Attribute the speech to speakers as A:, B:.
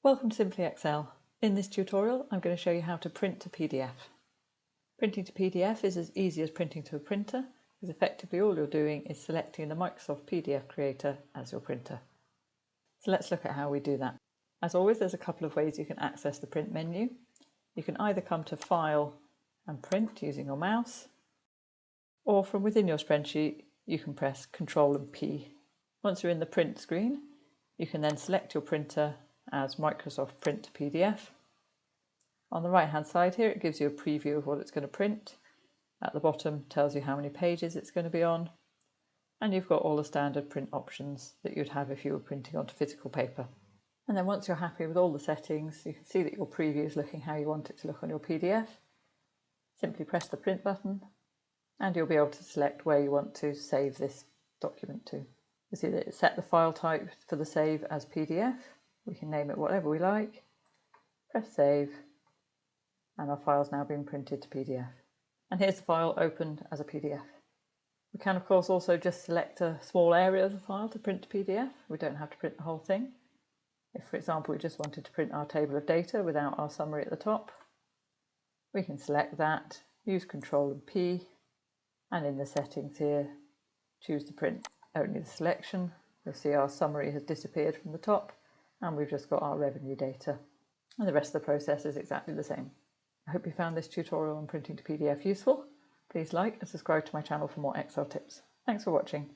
A: Welcome to Simply Excel. In this tutorial I'm going to show you how to print to PDF. Printing to PDF is as easy as printing to a printer, because effectively all you're doing is selecting the Microsoft PDF Creator as your printer. So let's look at how we do that. As always, there's a couple of ways you can access the print menu. You can either come to File and Print using your mouse, or from within your spreadsheet you can press Ctrl and P. Once you're in the print screen, you can then select your printer as Microsoft Print to PDF. On the right hand side here it gives you a preview of what it's going to print. At the bottom tells you how many pages it's going to be on, and you've got all the standard print options that you'd have if you were printing onto physical paper. And then once you're happy with all the settings, you can see that your preview is looking how you want it to look on your PDF. Simply press the print button and you'll be able to select where you want to save this document to. You see that it's set the file type for the save as PDF. We can name it whatever we like, press save, and our file's now been printed to PDF. And here's the file opened as a PDF. We can of course also just select a small area of the file to print to PDF. We don't have to print the whole thing. If, for example, we just wanted to print our table of data without our summary at the top, we can select that, use Ctrl and P, and in the settings here, choose to print only the selection. You'll see our summary has disappeared from the top, and we've just got our revenue data. And the rest of the process is exactly the same. I hope you found this tutorial on printing to PDF useful. Please like and subscribe to my channel for more Excel tips. Thanks for watching.